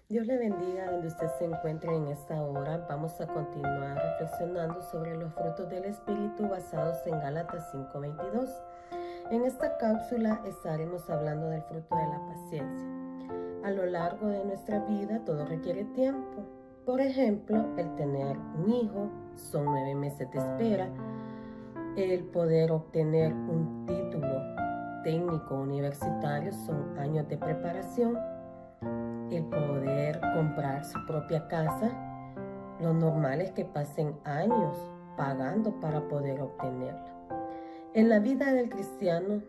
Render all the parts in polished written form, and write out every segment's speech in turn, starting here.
Dios le bendiga donde usted se encuentre en esta hora. Vamos a continuar reflexionando sobre los frutos del Espíritu basados en Gálatas 5:22. En esta cápsula estaremos hablando del fruto de la paciencia. A lo largo de nuestra vida todo requiere tiempo. Por ejemplo, el tener un hijo son 9 meses de espera. El poder obtener un título técnico universitario son años de preparación. El poder comprar su propia casa, lo normal es que pasen años pagando para poder obtenerla. En la vida del cristiano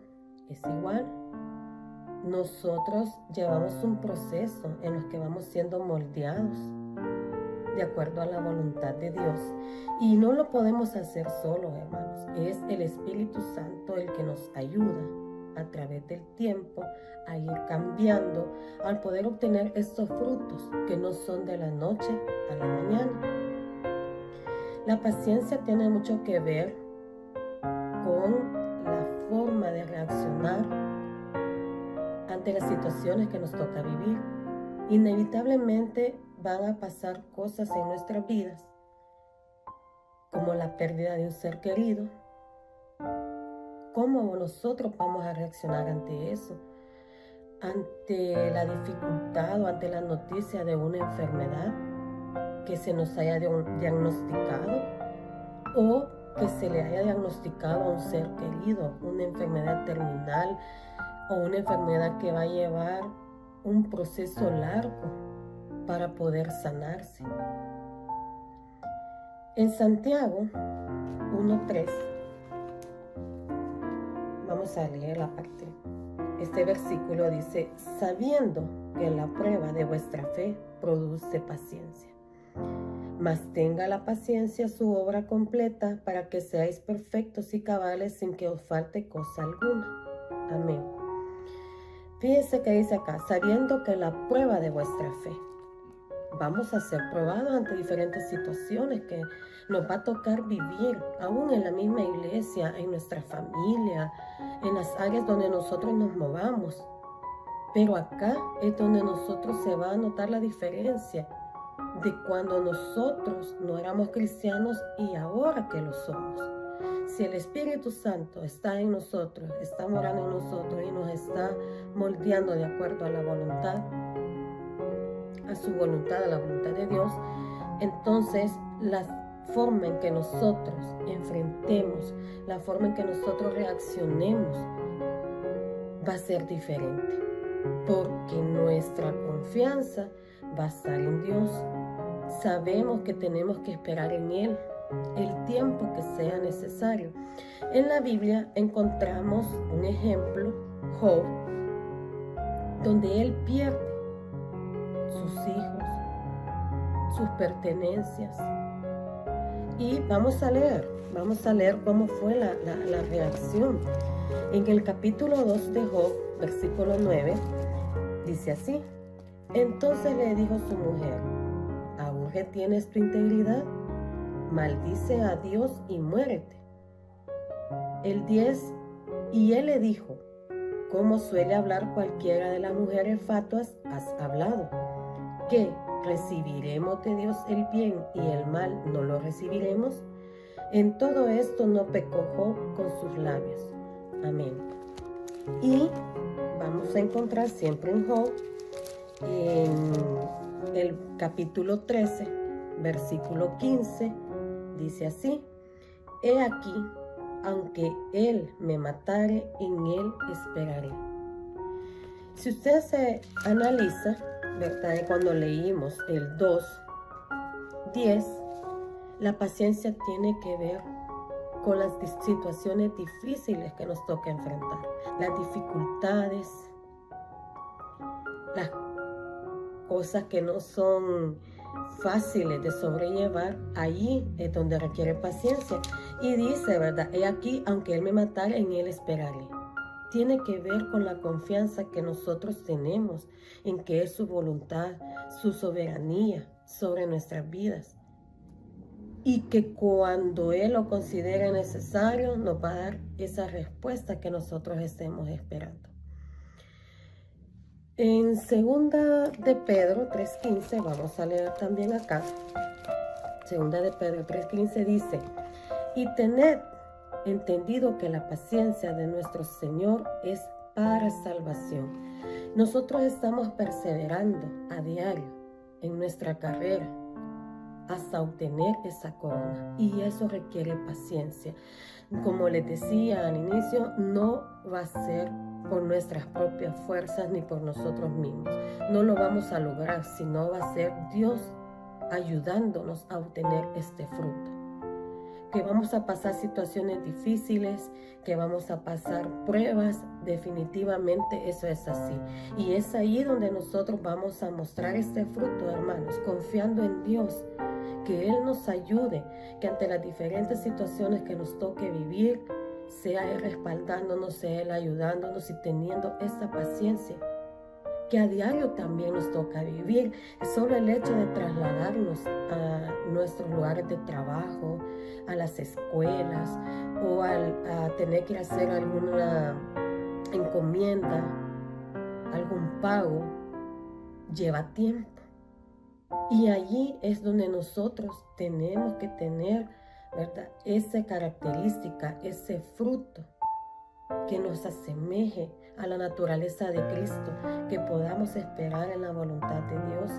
es igual. Nosotros llevamos un proceso en el que vamos siendo moldeados de acuerdo a la voluntad de Dios. Y no lo podemos hacer solos, hermanos. Es el Espíritu Santo el que nos ayuda a través del tiempo a ir cambiando, al poder obtener estos frutos que no son de la noche a la mañana. La paciencia tiene mucho que ver con la forma de reaccionar ante las situaciones que nos toca vivir. Inevitablemente van a pasar cosas en nuestras vidas, como la pérdida de un ser querido. ¿Cómo nosotros vamos a reaccionar ante eso? Ante la dificultad o ante la noticia de una enfermedad que se nos haya diagnosticado o que se le haya diagnosticado a un ser querido, una enfermedad terminal o una enfermedad que va a llevar un proceso largo para poder sanarse. En Santiago 1:3 vamos a leer la parte. Este versículo dice: sabiendo que la prueba de vuestra fe produce paciencia. Mas tenga la paciencia su obra completa para que seáis perfectos y cabales sin que os falte cosa alguna. Amén. Fíjense que dice acá: sabiendo que la prueba de vuestra fe. Vamos a ser probados ante diferentes situaciones que nos va a tocar vivir, aún en la misma iglesia, en nuestra familia, en las áreas donde nosotros nos movamos. Pero acá es donde nosotros se va a notar la diferencia de cuando nosotros no éramos cristianos y ahora que lo somos. Si el Espíritu Santo está en nosotros, está morando en nosotros y nos está moldeando de acuerdo a la voluntad, a su voluntad, a la voluntad de Dios, entonces la forma en que nosotros enfrentemos, la forma en que nosotros reaccionemos va a ser diferente, porque nuestra confianza va a estar en Dios. Sabemos que tenemos que esperar en Él el tiempo que sea necesario. En la Biblia encontramos un ejemplo, Job, donde él pierde sus hijos, sus pertenencias. Y vamos a leer cómo fue la reacción. En el capítulo 2 de Job, versículo 9, dice así: entonces le dijo su mujer: ¿aún retienes tu integridad? Maldice a Dios y muérete. El 10, y él le dijo: como suele hablar cualquiera de las mujeres fatuas, has hablado. ¿Qué? ¿Recibiremos de Dios el bien y el mal no lo recibiremos? En todo esto no pecó Job con sus labios. Amén. Y vamos a encontrar siempre en Job, en el capítulo 13, versículo 15, dice así: he aquí, aunque él me matare, en él esperaré. Si usted se analiza, ¿verdad? Cuando leímos el 2:10, la paciencia tiene que ver con las situaciones difíciles que nos toca enfrentar, las dificultades, las cosas que no son fáciles de sobrellevar. Allí es donde requiere paciencia. Y dice, ¿verdad? He aquí, aunque él me matara, en él esperaré. Tiene que ver con la confianza que nosotros tenemos en que es su voluntad, su soberanía sobre nuestras vidas. Y que cuando Él lo considere necesario, nos va a dar esa respuesta que nosotros estemos esperando. En segunda de Pedro 3:15, vamos a leer también acá. Segunda de Pedro 3:15 dice: y tened entendido que la paciencia de nuestro Señor es para salvación. Nosotros estamos perseverando a diario en nuestra carrera hasta obtener esa corona, y eso requiere paciencia. Como les decía al inicio, no va a ser por nuestras propias fuerzas ni por nosotros mismos. No lo vamos a lograr, sino va a ser Dios ayudándonos a obtener este fruto. Que vamos a pasar situaciones difíciles, que vamos a pasar pruebas, definitivamente eso es así. Y es ahí donde nosotros vamos a mostrar este fruto, hermanos, confiando en Dios, que Él nos ayude, que ante las diferentes situaciones que nos toque vivir, sea Él respaldándonos, sea Él ayudándonos y teniendo esa paciencia que a diario también nos toca vivir. Solo el hecho de trasladarnos a nuestros lugares de trabajo, a las escuelas, o a tener que hacer alguna encomienda, algún pago, lleva tiempo. Y allí es donde nosotros tenemos que tener, ¿verdad?, esa característica, ese fruto que nos asemeje a la naturaleza de Cristo, que podamos esperar en la voluntad de Dios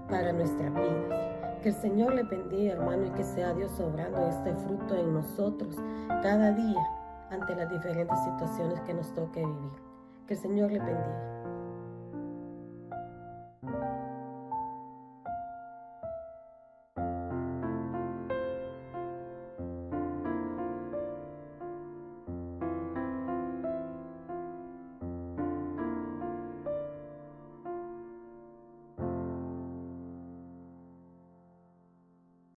para nuestras vidas. Que el Señor le bendiga, hermano, y que sea Dios obrando este fruto en nosotros cada día ante las diferentes situaciones que nos toque vivir. Que el Señor le bendiga.